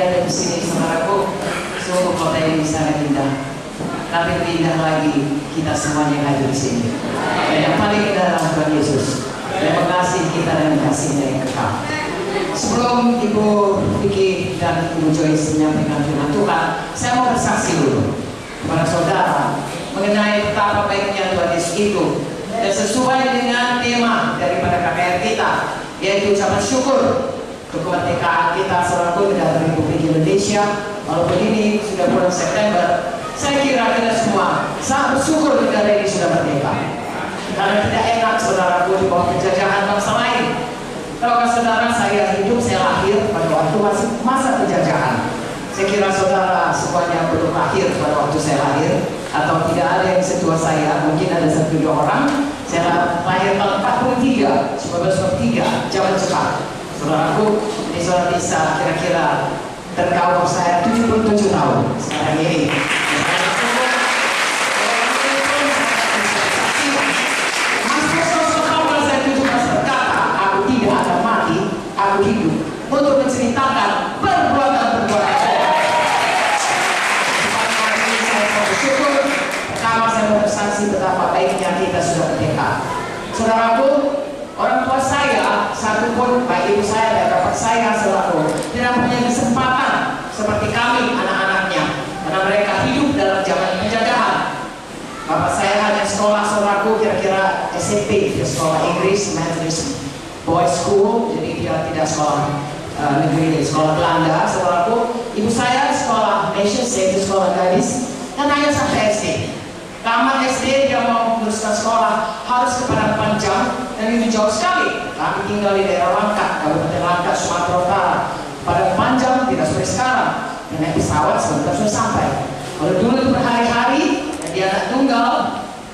ada di sini, saudaraku, sungguh kota ini sangat indah. Tapi lebih indah lagi kita semuanya yang hadir di sini. Dan yang paling indah adalah Tuhan Yesus. Terima kasih kita dan kasihnya yang kekal. Sebelum Ibu Vicky dan Ibu Joyce menyampaikan firman Tuhan, saya mau bersaksi dulu kepada saudara mengenai betapa baiknya Tuhan Yesus itu. Dan sesuai dengan tema daripada KKR kita, yaitu ucapan syukur untuk kemerdekaan kita selaku negara Republik Indonesia. Walaupun ini sudah bulan September, saya kira kita semua sangat bersyukur negara ini sudah merdeka. Karena tidak enak saudaraku di bawah penjajahan bangsa lain. Kalau saudara, saya hidup, saya lahir pada waktu masih masa penjajahan. Saya kira saudara semuanya belum lahir pada waktu saya lahir, atau tidak ada yang setua saya, mungkin ada 1-2 orang. Saya lahir tahun 43, 1943, zaman cepat. Saudaraku, ini saudara bisa kira-kira terkawal saya 77 tahun sekarang ini. Aku hidup untuk menceritakan perbuatan-perbuatan saya. Saya bersyukur. Pertama, saya bersaksi betapa baiknya kita sudah merdeka. Saudaraku, orang tua saya satu pun, baik ibu saya dan bapak saya selaku, tidak punya kesempatan seperti kami anak-anaknya, karena mereka hidup dalam zaman penjajahan. Bapak saya hanya sekolah, saudaraku, kira-kira SMP, sekolah Inggris, Methodist Boys School, jadi dia tidak sekolah negeri, sekolah Belanda, saudaraku. Ibu saya sekolah Nation State, sekolah gadis, dan hanya sampai SD. Tamat SD dia mau meneruskan sekolah harus ke Padang Panjang, dan itu jauh sekali. Kami tinggal di daerah Langkat, Kabupaten Langkat, Sumatera Utara. Padang Panjang tidak seperti sekarang, dan naik pesawat sebentar sudah sampai. Kalau dulu itu berhari-hari, dan dia anak tunggal,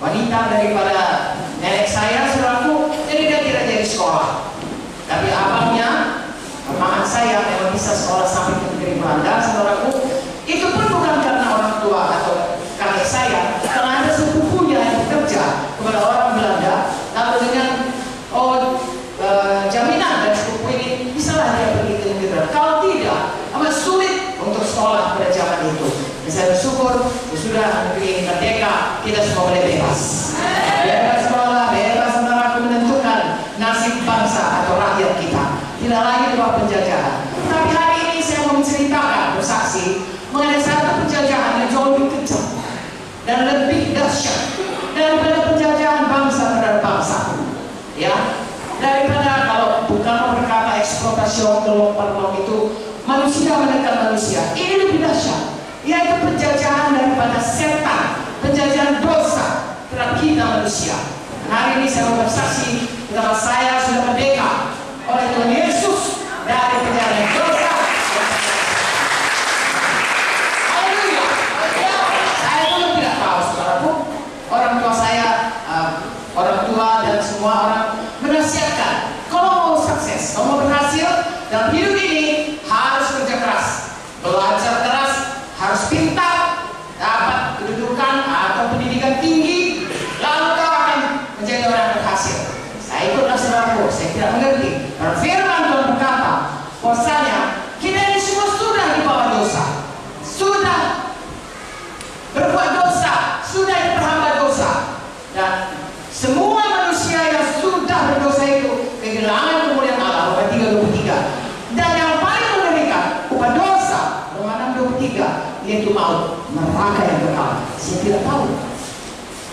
wanita daripada nenek saya, saudaraku, jadi dia tidak jadi sekolah. Tapi abangnya, paman saya memang bisa sekolah sampai ke negeri Belanda, saudaraku. Itu pun bukan karena orang tua atau kakek saya, karena ada sepupunya yang bekerja kepada orang Belanda, lalu dengan jaminan dari sepupu ini, bisalah dia pergi ke negeri Belanda. Kalau tidak, amat sulit untuk sekolah pada zaman itu. Dan saya bersyukur, sudah negeri ini merdeka, kita semua boleh bebas. Bebas sekolah, bebas saudaraku menentukan nasib bangsa atau rakyat kita. Tidak lagi di bawah penjajahan. Tapi hari ini saya mau menceritakan, bersaksi mengenai satu penjajahan yang jauh lebih kejam dan lebih dahsyat daripada penjajahan bangsa terhadap bangsa. Ya, daripada kalau bukan berkata eksploitasi lokal itu manusia menekan manusia, ini lebih dahsyat, yaitu penjajahan daripada setan, penjajahan dosa terhadap kita manusia. Hari ini saya mau bersaksi bahwa saya sudah merdeka oleh Tuhan Yesus dari penjara dosa. Haleluya. Saya dulu tidak tahu, saudaraku, orang tua saya, orang tua dan semua orang menasihatkan, kalau mau sukses, kalau mau berhasil dalam hidup ini harus kerja keras, belajar keras, harus pintar, dapat kedudukan atau pendidikan tinggi, lalu kau akan menjadi orang yang berhasil. Saya ikutlah saudaraku, saya tidak mengerti. Karena firman Tuhan berkata, bahwasanya kita ini semua sudah di bawah dosa, sudah berbuat dosa, sudah diperhamba dosa, dan semua manusia yang sudah berdosa itu kehilangan kemuliaan Allah. Roma 3:23. Dan yang paling mengerikan upah dosa, Roma 6:23, yaitu maut, neraka yang kekal. Saya tidak tahu.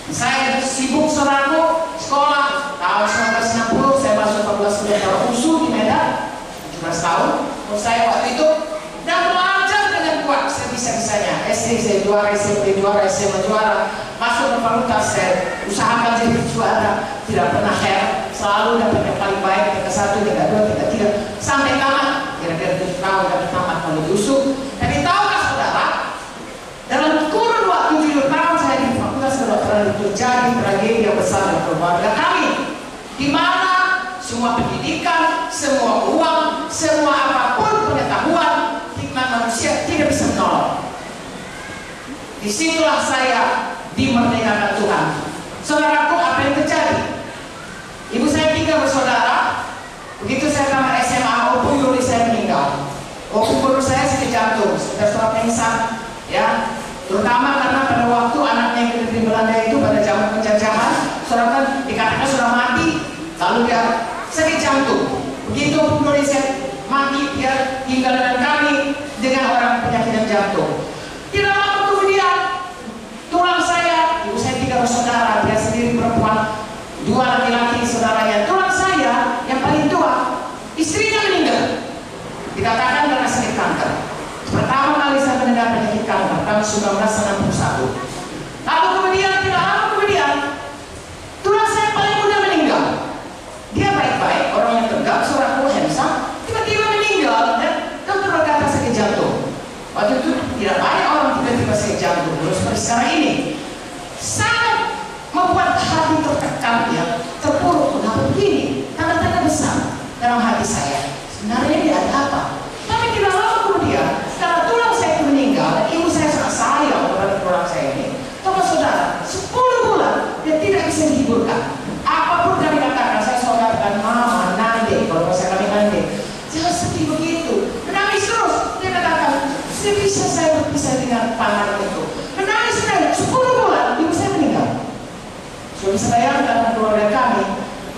Saya sibuk saudaraku sekolah tahun 1960, saya masuk 14 kuliah tahun USU di Medan, 17 tahun. Saya waktu itu dan belajar dengan kuat sebisa-bisanya. SD saya juara, SMP juara, SMA juara, masuk ke fakultas saya usahakan jadi juara, tidak pernah fair, selalu dapat yang paling baik, tingkat 1, tingkat 2, tingkat 3, sampai tamat, kira-kira 7 tahun dapat tamat kalau di USU. Tapi tahukah saudara, dalam kurun waktu 7 tahun saya di fakultas kedokteran itu terjadi tragedi yang besar dalam keluarga kami, di mana semua pendidikan, semua uang, semua apapun pengetahuan, hikmat manusia tidak bisa menolong. Disitulah saya dimerdekakan Tuhan. Saudaraku, apa yang terjadi? Ibu saya 3 bersaudara. Begitu saya tamat SMA, opung guru saya meninggal. Opung guru saya sekejap jantung, sudah pingsan, ya. Terutama karena pada waktu anaknya yang di Belanda itu pada zaman penjajahan, saudara kan dikatakan sudah mati, lalu dia sakit jantung. Begitu Indonesia mati, dia tinggal dengan kami dengan orang penyakit jantung. Tidak lama kemudian, tulang saya, ibu saya 3 bersaudara, dia sendiri perempuan, 2 laki-laki saudaranya. Tulang saya yang paling tua, istrinya meninggal. Dikatakan karena sakit kanker. Pertama kali saya mendengar penyakit kanker tahun 1961. Lalu kemudian tidak lama kemudian, tulang saya paling muda meninggal. Dia baik-baik, orang yang tegap, saudaraku handsome, tiba-tiba meninggal dan dokter berkata sakit jantung. Waktu itu tidak banyak orang tiba-tiba sakit jantung, terus seperti sekarang ini. Sangat membuat hati tertekan, ya, terpuruk. Kenapa begini? Tanda-tanda besar dalam hati saya. Sebenarnya ini ada apa? Tapi tidak lama kemudian, karena tulang saya meninggal, dan ibu saya sangat sayang kepada tulang saya ini. Tolong saudara, 10 bulan dia tidak bisa dihiburkan. Apapun kami katakan, saya selalu katakan mama, nande, kalau saya kami nande. Jangan sedih begitu, menangis terus. Dia katakan, sebisa saya berpisah dengan pangan itu. Menangis terus, 10 bulan, ibu saya meninggal. Sudah bisa bayangkan keluarga kami,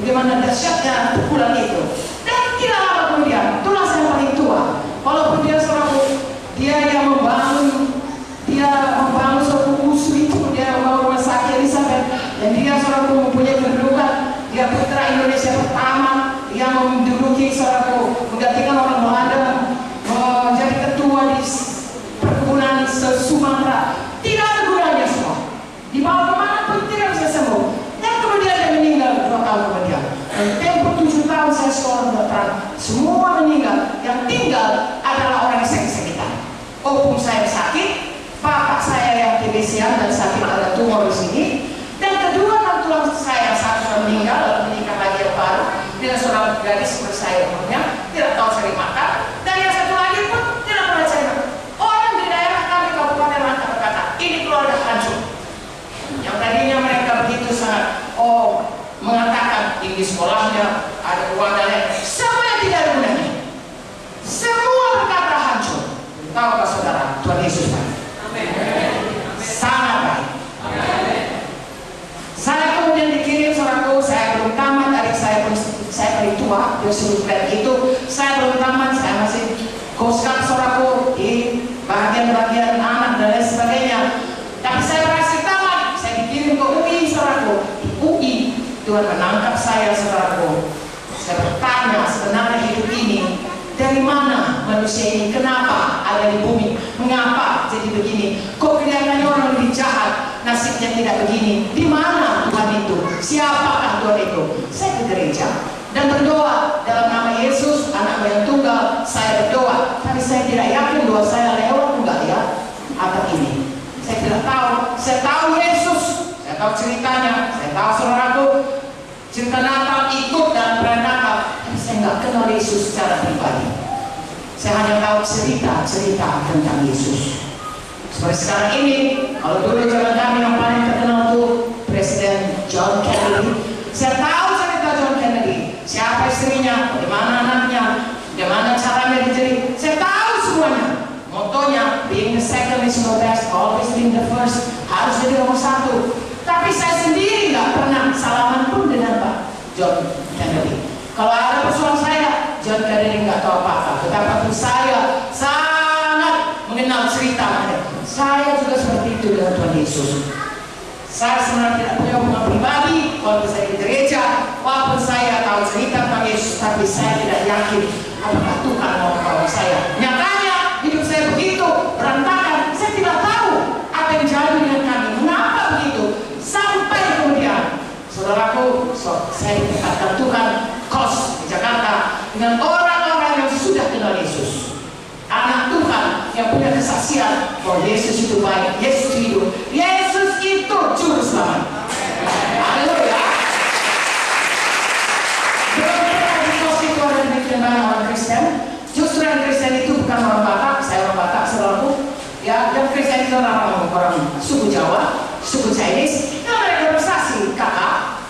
bagaimana dahsyatnya pukulan itu. Dan tidak lama kemudian, tulang saya paling tua. Walaupun dia seorang, dia yang membangun suatu musuh itu, dia membangun rumah sakit Elizabeth, dan dia seorang mempunyai kedudukan, dia putra Indonesia pertama, dia menduduki seorang menggantikan orang Belanda, menjadi ketua di perkebunan Sumatera. Tidak ada gunanya semua. Dibawa kemana pun tidak bisa sembuh. Dan kemudian dia meninggal 2 tahun kemudian. Dan tempoh 7 tahun saya sekolah kedokteran, semua meninggal. Yang tinggal adalah orang yang sakit-sakitan. Opung saya sakit, bapak saya yang TBC-an dan sakit ada tumor di sini. Dan kedua kan tulang saya satu sudah meninggal, lalu menikah lagi yang baru dengan seorang gadis seperti saya umurnya, tidak tahu cari makan. Dan yang satu lagi pun tidak pernah cari makan. Orang di daerah kami Kabupaten Langkat berkata, ini keluarga hancur. Yang tadinya mereka begitu sangat mengatakan tinggi sekolahnya, ada uang dan lain, semua yang tidak ada gunanya. Semua berkata hancur. Tahukah saudara, Tuhan Yesus baik. Sangat baik. Saya kemudian dikirim saudaraku, saya belum tamat, adik saya paling tua, dia suruh itu, saya belum tamat, saya masih koskap saudaraku di bagian-bagian anak dan lain sebagainya. Tapi saya berhasil tamat, saya dikirim ke UI saudaraku. Di UI Tuhan menangkap saya saudaraku. Saya bertanya sebenarnya hidup ini dari mana manusia ini, kenapa ada di bumi, mengapa jadi begini, kok kelihatannya orang lebih jahat, nasibnya tidak begini, di mana Tuhan itu, siapakah Tuhan itu? Saya ke gereja dan berdoa dalam nama Yesus, anak yang tunggal, saya berdoa, tapi saya tidak yakin bahwa saya lewat enggak ya atap ini. Saya tidak tahu, saya tahu Yesus, saya tahu ceritanya, saya tahu saudaraku, cerita Natal ikut dalam perayaan Natal, tapi saya nggak kenal Yesus secara pribadi. Saya hanya tahu cerita-cerita tentang Yesus. Seperti sekarang ini, kalau dulu zaman kami yang paling terkenal itu Presiden John Kennedy. Saya tahu cerita John Kennedy, siapa istrinya, bagaimana anaknya, bagaimana caranya dijadi. Saya tahu semuanya. Motonya, being the second is no best, always being the first, harus jadi nomor 1. Tapi saya sendiri nggak pernah salaman pun dengan Pak John Kennedy. Kalau ada persoalan saya, John Kennedy nggak tahu apa-apa. Tetapi saya sangat mengenal cerita. Saya juga seperti itu dengan Tuhan Yesus. Saya sebenarnya tidak punya hubungan pribadi, kalau saya di gereja, walaupun saya tahu cerita tentang Yesus, tapi saya tidak yakin apakah Tuhan mau menolong saya. Nyatanya hidup saya begitu berantakan, saya tidak tahu apa yang jadi dengan kami. Mengapa begitu? Sampai kemudian, saudaraku, saya dikatakan Tuhan kos di Jakarta dengan orang-orang yang sudah kenal Yesus. Anak Tuhan yang punya kesaksian bahwa Yesus itu baik, Yesus hidup, Yesus itu juru selamat. Haleluya. Belum pernah di kos itu ada demikian banyak orang Kristen. Justru yang Kristen itu bukan orang Batak, saya orang Batak, saudaraku. Ya, yang Kristen itu orang suku Jawa, suku Chinese. Yang mereka bersaksi kakak.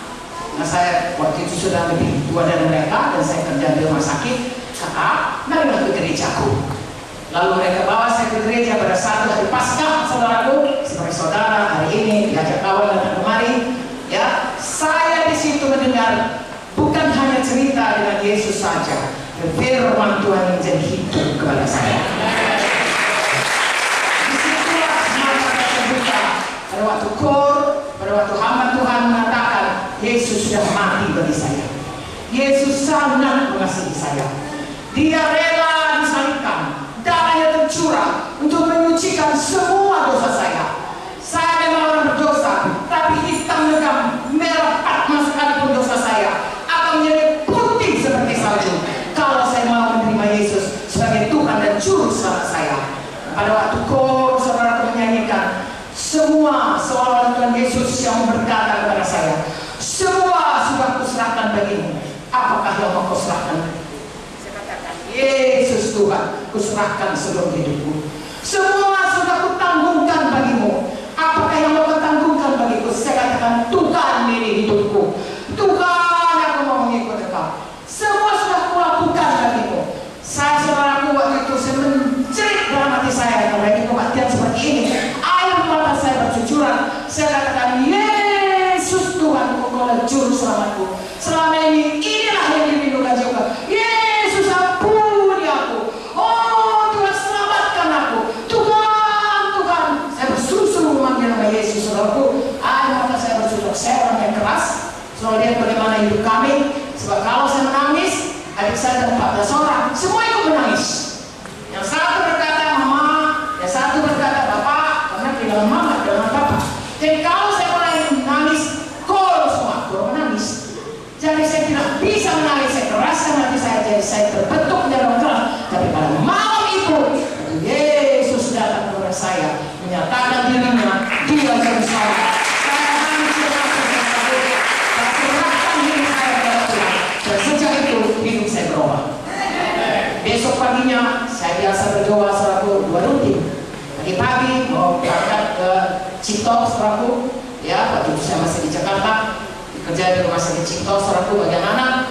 Nah, saya waktu itu sudah lebih tua dari mereka dan saya kerja di rumah sakit. Kakak, marilah ke gerejaku. Lalu mereka bawa gereja pada satu hari Paskah, saudaraku, sebagai saudara hari ini diajak kawan datang kemari, ya, saya di situ mendengar bukan hanya cerita dengan Yesus saja, firman Tuhan yang menjadi hidup kepada saya. Disitulah mata saya terbuka pada waktu pada waktu hamba Tuhan mengatakan Yesus sudah mati bagi saya. Yesus sangat mengasihi saya. Dia rela disalibkan, darahnya tercurah untuk menyucikan semua dosa saya. Saya memang orang berdosa, tapi hitam legam, merah patma sekalipun dosa saya akan menjadi putih seperti salju kalau saya mau menerima Yesus sebagai Tuhan dan Juru Selamat saya. Pada waktu saudara menyanyikan, semua seolah-olah Tuhan Yesus yang berkata kepada saya, semua sudah kuserahkan bagimu. Apakah yang mau kuserahkan? Saya katakan, Yesus Tuhan, kuserahkan seluruh hidupku. Semua sudah kutanggungkan bagimu. Apakah yang mau kutanggungkan bagiku? Saya katakan, Tuhan ini hidupku. Tuhan, aku mau mengikut Engkau. Semua sudah kulakukan bagimu. Saya saudaraku waktu itu saya menjerit dalam hati saya karena ini kematian seperti ini. Air mata saya bercucuran. Saya katakan, Yesus Tuhan, Engkau Juru Selamatku. Selama ini inilah yang dirindukan juga. Yesus, ampuni aku. Oh Tuhan, selamatkan aku. Tuhan, Tuhan. Saya bersuruh memanggil nama Yesus, saudaraku. Air mata saya bercucuran. Saya orang yang keras. Selalu lihat bagaimana hidup kami. Sebab kalau saya menangis, adik saya ada 14 orang, semua ikut menangis. Yang satu berkata mama, yang satu berkata bapak, karena di dalam mama, dalam bapak. Jadi kalau saya mulai menangis, semua menangis. Jadi saya tidak bisa menangis, saya keraskan hati saya, jadi saya terbentuk dalam keras. Tapi pada malam itu, Yesus datang kepada saya, menyatakan dirinya, Dia Juru Selamat. Saya menangis dan sejak itu hidup saya berubah. Besok paginya saya biasa berdoa selaku 2 rutin. Pagi-pagi mau berangkat ke Cito selaku, ya waktu itu saya masih di Jakarta, kerja di rumah sakit Cito selaku bagaimana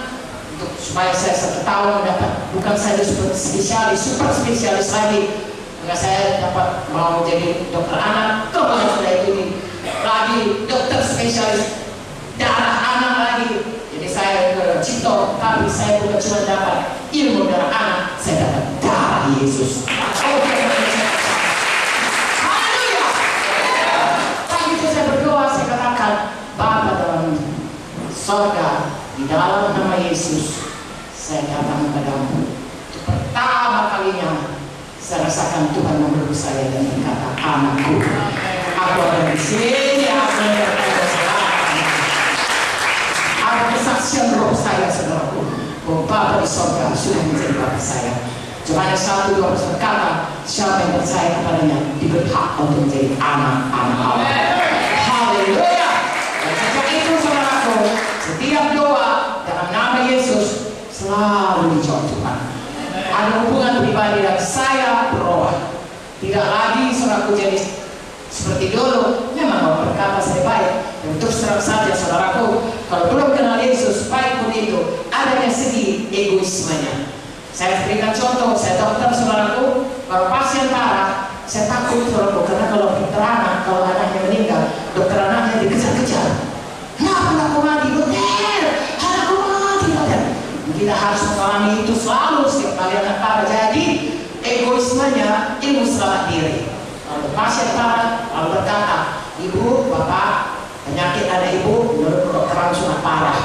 untuk supaya saya 1 tahun mendapat bukan saja super spesialis lagi, maka saya dapat mau jadi dokter anak, kemudian sudah itu lagi dokter spesialis darah anak lagi. Saya ke Cito, tapi saya bukan cuma dapat ilmu darah anak, saya dapat darah Yesus. Haleluya. Pagi itu saya berdoa, saya katakan, Bapa dalam sorga, di dalam nama Yesus, saya datang kepadamu. Untuk pertama kalinya, saya rasakan Tuhan memeluk saya dan berkata, anakku, aku ada di sini, aku berkata, ada kesaksian roh saya, saudaraku, bahwa Bapa di sorga sudah menjadi Bapa saya. Yohanes 1:12 berkata, siapa yang percaya kepadanya diberi hak untuk menjadi anak-anak Allah. Haleluya. Dan sejak itu, saudaraku, setiap doa dalam nama Yesus selalu dijawab Tuhan. Ada hubungan pribadi dan saya berubah. Tidak lagi, saudaraku, jadi seperti dulu. Memang mau berkata saya baik. Dan terus terang saja, saudaraku, kalau belum kenal Yesus, baik pun itu adanya segi egoismenya. Saya berikan contoh, saya dokter, saudaraku, kalau pasien parah, saya takut, saudaraku, karena kalau dokter anak, kalau anaknya meninggal, dokter anaknya dikejar-kejar. Kenapa anakku mati, dokter? Anakku mati, dokter. Kita harus mengalami itu selalu setiap kali anak parah. Jadi egoismenya ilmu selamat diri. Kalau pasien parah, lalu berkata, ibu, bapak, penyakit anak ibu menurut kedokteran sudah parah,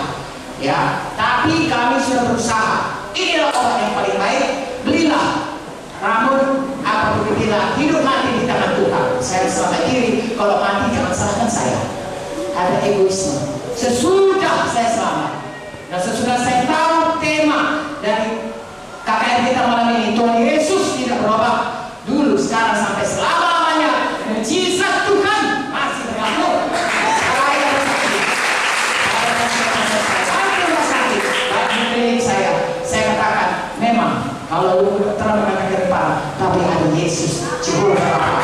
ya. Tapi kami sudah berusaha. Inilah obat yang paling baik. Belilah. Namun apa berbeda? Hidup mati di tangan Tuhan. Saya selamat diri. Kalau mati jangan salahkan saya. Ada egoisme. Sesudah saya selamat dan sesudah saya tahu tema dari KKR kita malam ini, Tuhan Yesus tidak berubah. Dulu, sekarang, sampai selama-lamanya, mujizat Tuhan masih berlaku. Saya katakan, memang kalau lu terang mengatakan parah, tapi ada Yesus, Jehovah.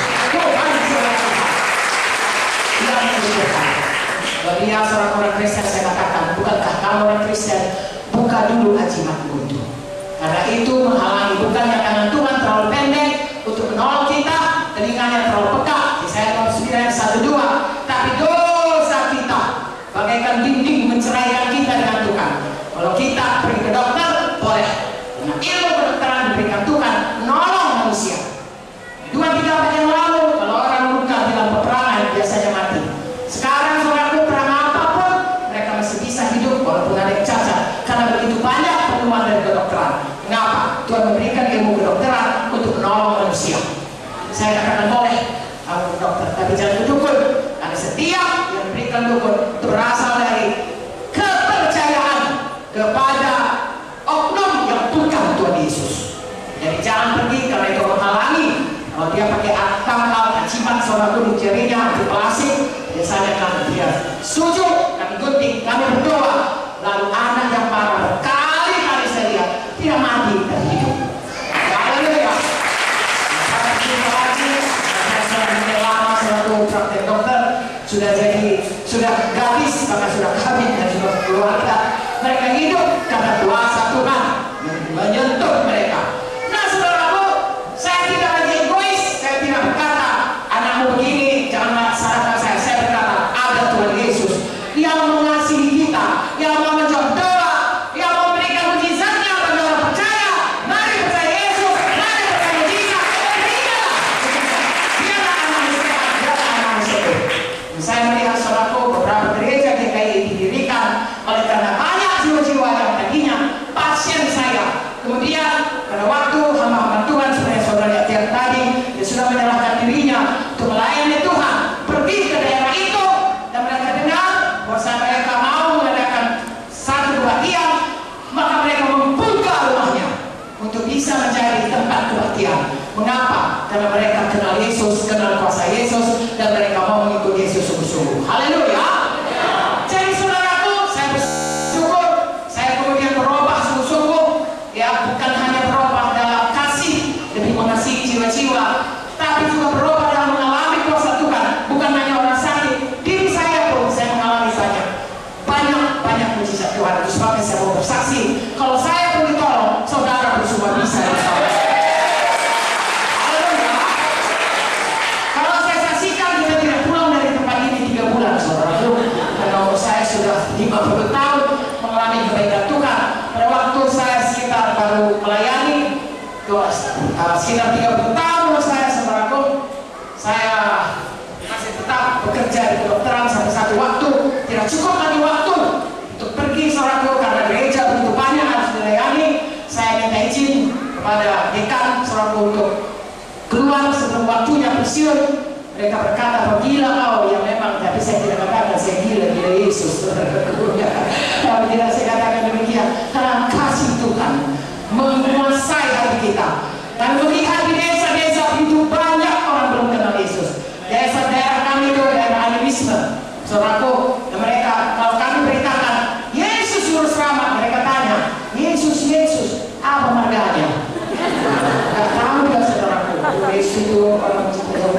Bagi yang seorang orang Kristen, saya katakan, bukankah kamu orang Kristen, buka dulu ajimatmu itu. Karena itu menghalangi, bukannya tangan Tuhan terlalu pendek untuk menolong kita, Saya katakan boleh kamu ke dokter, tapi jangan ke dukun, karena setiap yang diberikan dukun itu berasal dari kepercayaan kepada oknum yang bukan Tuhan Yesus. Jadi jangan pergi karena itu menghalangi. Kalau dia pakai tangkal, cimat seorang kulit jarinya, di plastik, biasanya kami tidak setuju, kami gunting, kami berdoa. Lalu anak yang parah berkali-kali saya lihat tidak mati dan hidup. Haleluya. Saya berjumpa lagi, saya sudah lama selalu praktek dokter, sudah gadis, karena sudah kawin dan sudah keluarga. Mereka hidup karena kuasa Tuhan menyentuh mereka. Nah, saudaraku, saya tidak lagi egois. Saya tidak berkata anakmu begini, jangan salahkan saya. Saya berkata ada Tuhan Yesus yang mengasihi kita, yang mau menjawab doa, yang mau memberikan mujizatnya bagi orang percaya. Mari percaya Yesus, mari percaya mujizat. Biarlah anakmu sehat, biarlah anakmu sembuh. Saya melihat saudaraku, beberapa gereja GKI didirikan oleh karena banyak jiwa-jiwa yang tadinya pasien saya. Kemudian pada waktu hamba-hamba Tuhan seperti saudara lihat yang tadi, dia sudah menyerahkan dirinya untuk melayani Tuhan, pergi ke daerah itu dan mereka dengar bahwa mereka mau mengadakan satu kebaktian, maka mereka membuka rumahnya untuk bisa menjadi tempat kebaktian. Mengapa? Karena mereka kenal Yesus, kenal kuasa Yesus, dan mereka mau mengikut Yesus sungguh-sungguh. Haleluya. Jadi saudaraku, saya bersyukur saya kemudian berubah sungguh-sungguh, ya, bukan hanya berubah dalam kasih demi mengasihi jiwa-jiwa, tapi juga berubah dalam mengalami kuasa Tuhan. Bukan hanya orang sakit, diri saya pun saya mengalami banyak mujizat Tuhan. Itu sebabnya saya mau bersaksi, kalau saya pun ditolong, saudara pun semua bisa ditolong. Haleluya. Kalau saya saksikan, kita tidak pulang dari tempat ini 3 bulan, saudaraku. Karena umur saya sudah 50 tahun mengalami kebaikan Tuhan. Pada waktu saya sekitar baru melayani, sekitar 30 tahun umur saya, saudaraku, saya masih tetap bekerja di kedokteran sampai satu waktu tidak cukup lagi waktu untuk pergi, saudaraku, karena gereja begitu banyak harus dilayani. Saya minta izin kepada dekan, saudaraku, untuk keluar sebelum waktunya pensiun. Mereka berkata, "Oh, gila kau." Ya memang, tapi saya tidak katakan saya gila Yesus. Tapi tidak saya katakan demikian, karena kasih Tuhan menguasai hati kita. Dan melihat di desa-desa itu banyak orang belum kenal Yesus. Daerah kami itu daerah animisme, saudaraku. Dan mereka, kalau kami beritakan Yesus juru selamat, mereka tanya, Yesus apa marganya? Gak tahu ya, saudaraku. Yesus itu orang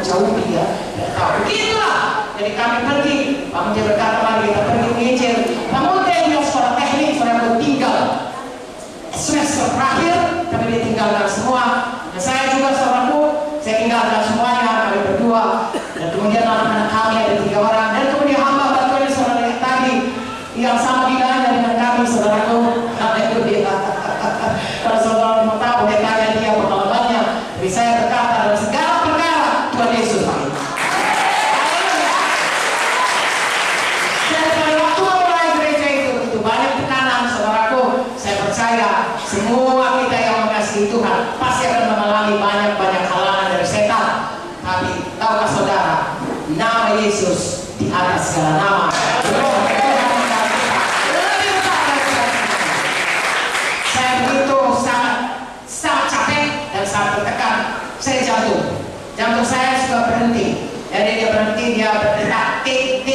jauh dia. Begitulah. Jadi kami pergi. Pak Menteri berkata, mari kita pergi mengejar. Pak Menteri dia sekolah teknik, saudaraku, tinggal semester terakhir, tapi dia tinggalkan semua. Dan saya juga, saudaraku, saya tinggalkan semuanya, kami berdua. Dan kemudian anak-anak kami ada 3 orang. Dan kemudian hamba bantuan saudara yang tadi, yang sama bidangnya dengan kami, saudaraku. Kalau saudara mau tahu, dia tanya dia pengalamannya. Tapi saya berkata, dalam segala perkara Tuhan Yesus baik. Dan pada waktu memulai gereja itu banyak tekanan, saudaraku. Saya percaya semua kita yang mengasihi Tuhan pasti akan mengalami banyak halangan dari setan. Tapi tahukah saudara, nama Yesus di atas segala nama. Saya begitu sangat capek dan sangat tertekan. Saya jantung saya suka berhenti. Jadi dia berhenti, dia berdetak, tik,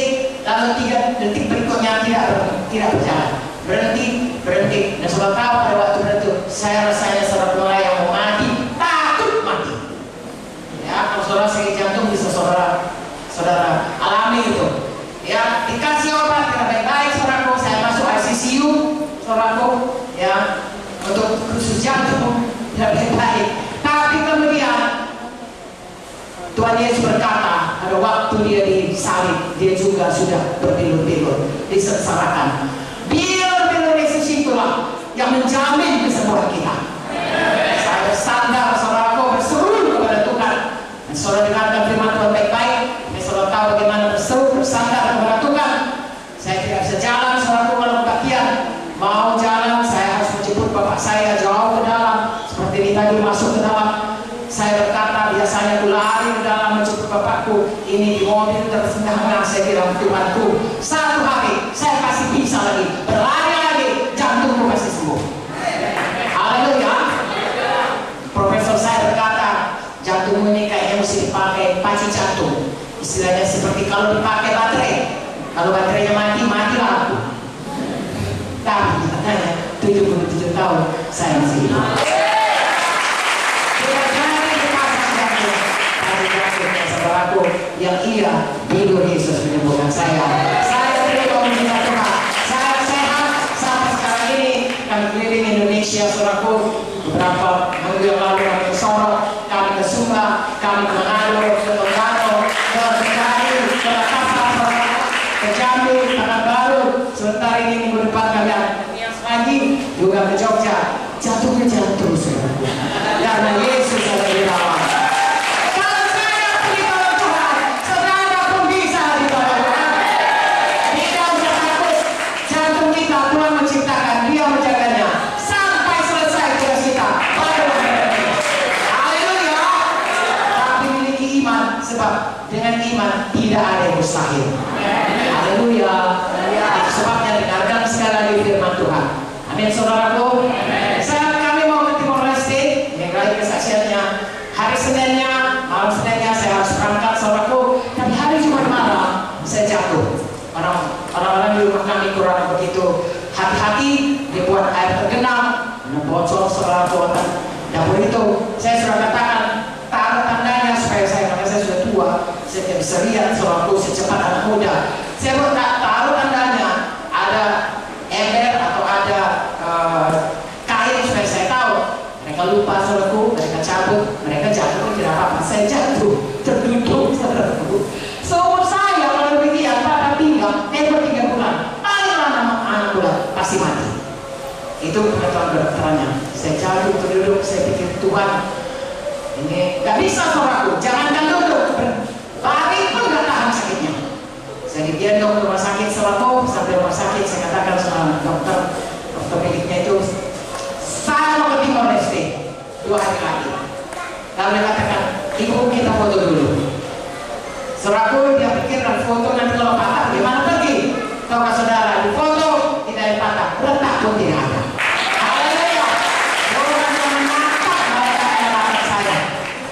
lalu 3 detik berikutnya tidak berjalan. Berhenti. Dan saudara tahu pada waktu berhenti, saya rasanya saudara mulai yang mau mati, takut mati. Ya, kalau saudara sakit jantung bisa saudara alami itu. Ya, dikasih obat tidak baik-baik, saudaraku. Saya masuk ICU, saudaraku, ya, untuk khusus jantung tidak baik-baik. Tapi kemudian Tuhan Yesus berkata, pada waktu dia disalib, dia juga sudah berbilur-bilur, disengsarakan. Bilur-bilur Yesus itulah yang menjamin kesembuhan kita. Saya bersandar, saudaraku, berseru kepada Tuhan. Dan saudara dengarkan firman Tuhan baik-baik. Dan saudara tahu bagaimana berseru, bersandar kepada Tuhan. Saya tidak bisa jalan, saudaraku, kalau kebaktian. Mau jalan, saya harus menjemput bapak saya jauh ke dalam. Seperti ini tadi masuk ke dalam. Saya berkata, dia misalnya aku lari ke dalam menjemput bapakku, ini di mobil tersendah-sendah, saya bilang, Tuhanku, satu hari saya pasti bisa lagi berlari lagi, jantungku pasti sembuh. Haleluya. Profesor saya berkata, jantungmu ini kayaknya mesti dipakai pacu jantung. Istilahnya seperti kalau dipakai baterai, kalau baterainya mati, matilah aku. Tapi katanya 77 tahun saya masih hidup. Saudaraku, yang iya hidup Yesus menyembuhkan saya. Saya terima meminta Tuhan. Saya sehat sampai sekarang ini. Kami keliling Indonesia, saudaraku. Beberapa minggu yang lalu kami ke Sorong, kami ke Sumba, kami ke Manado, ke Tongano, ke Bekasi, ke Makassar, ke Jambi, Pekanbaru. Sebentar ini minggu depan kami lagi juga ke Jogja. Jatuhnya jantung, saudaraku. Karena Yesus ada di dalam. Dengan iman tidak ada yang mustahil. Haleluya. Itu sebabnya dengarkan sekali lagi firman Tuhan. Amin, saudaraku. Saat kami mau ke Timor Leste, yang lagi kesaksiannya hari Seninnya, malam Seninnya saya harus berangkat, saudaraku. Tapi hari Jumat malam saya jatuh. Orang-orang di rumah kami kurang begitu hati-hati, dibuat air tergenang, bocor, saudaraku. Dapur itu saya sudah katakan, taruh tandanya supaya saya, karena saya sudah tua, saya tidak bisa lihat seorangku secepat anak muda. Saya pun tak taruh tandanya, ada ember atau ada kain supaya saya tahu. Mereka lupa, saudaraku, mereka cabut, mereka jatuh, tidak apa-apa. Saya jatuh, terduduk, saudaraku. Seumur saya kalau demikian, pada tinggal, 3 bulan, paling lama anak muda pasti mati. Itu pengetahuan kedokterannya. Saya jatuh, terduduk, saya pikir Tuhan, ini gak bisa, saudaraku, jangankan duduk, lari pun gak tahan sakitnya. Saya digendong ke rumah sakit, saudaraku. Sampai rumah sakit saya katakan sama dokter mediknya itu, saya mau ke Timor Leste 2 hari lagi. Lalu dia katakan, ibu kita foto dulu. Saudaraku, dia pikirkan foto nanti kalau patah gimana pergi. Tahukah saudara, di foto tidak ada patah, retak pun tidak ada.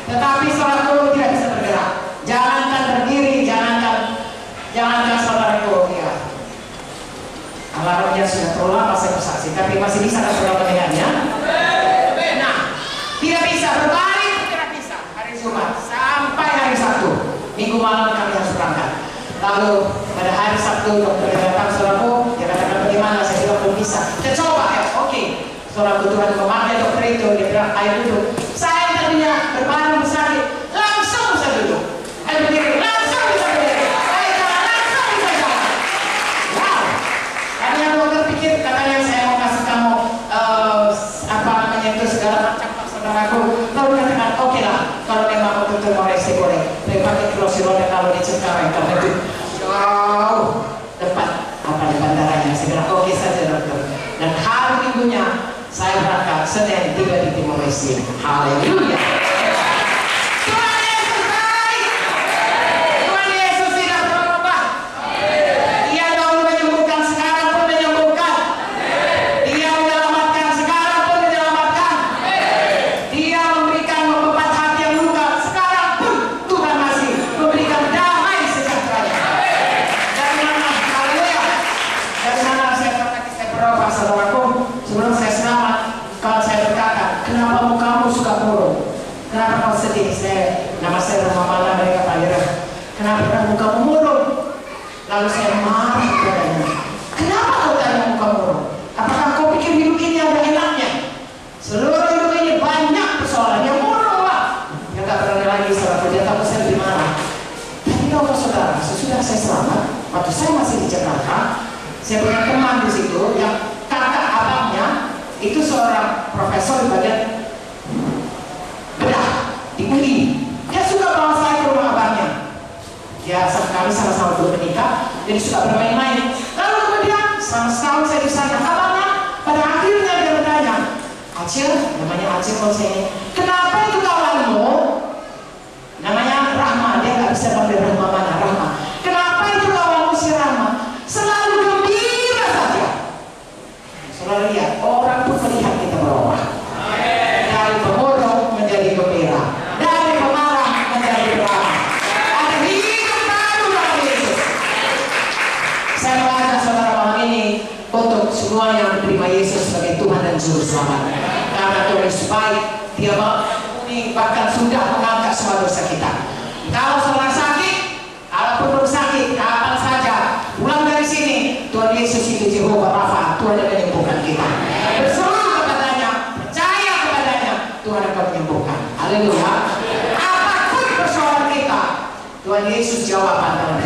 Tetapi saudaraku tidak bisa bergerak. Jangankan berdiri, jangankan saudaraku, ya. Alarmnya sudah terlalu lama saya bersaksi, tapi masih bisa kan saudara mendengarnya? Nah, tidak bisa berbalik, tidak bisa. Hari Jumat sampai hari Sabtu, Minggu malam kami harus berangkat. Lalu pada hari Sabtu dokter datang, saudaraku, dia katakan bagaimana? Saya bilang belum bisa. Kita coba ya, oke. Saudaraku, Tuhan memakai dokter itu, dia bilang ayo duduk. Saya tadinya berbaring bersakit, langsung bisa duduk. Ayo berdiri, langsung bisa berdiri. Ayo jalan, langsung bisa jalan. Wow. Karena dokter pikir, katanya saya mau kasih kamu apa namanya itu segala macam, saudaraku. Lalu katakan, oke lah, kalau memang untuk Timor Leste boleh. Tapi pakai kursi roda kalau di Cengkareng, karena itu jauh depan bandaranya. Saya bilang oke saja dokter. Dan hari Minggunya saya berangkat Senin tiba di Timor Leste. Haleluya. Tuhan Yesus baik. Tuhan Yesus tidak berubah. Dia dahulu menyembuhkan, sekarang pun menyembuhkan. Dia menyelamatkan, sekarang pun menyelamatkan. Dia memberikan membebat hati yang luka, sekarang pun Tuhan masih memberikan damai sejahteranya. Dari mana? Haleluya. Dari mana saya katakan saya berubah, saudaraku? Sebelum saya selamat, kalau saya berkata, kenapa mukamu suka murung? Kenapa kau sedih? Nama saya Mama mereka panggil, kenapa mukamu murung? Lalu saya marah kepadanya. Kenapa kau tanya muka murung? Apakah kau pikir hidup ini ada enaknya? Seluruh hidup ini banyak persoalan yang murung lah. Yang tak berani lagi saudara, dia tahu saya lebih marah. Tapi tahu saudara, sesudah saya selamat, waktu saya masih di Jakarta, saya punya teman di situ yang kakak abangnya itu seorang profesor di bagian bedah di UI. Dia suka bawa saya ke rumah abangnya. Ya, kami sama-sama belum menikah, jadi suka bermain-main. Lalu kemudian selama setahun saya di sana, abangnya pada akhirnya dia bertanya, Acil, namanya Acil kalau saya ini, kenapa itu kawanmu dan Juru Selamat. Karena Tuhan Yesus baik, Dia mengampuni bahkan sudah mengangkat semua dosa kita. Kalau seorang sakit, kalaupun belum sakit, kapan saja pulang dari sini, Tuhan Yesus itu Jehovah Rafa, Tuhan yang menyembuhkan kita. Berseru kepadanya, percaya kepadanya, Tuhan akan menyembuhkan. Haleluya. Apapun persoalan kita, Tuhan Yesus jawab antara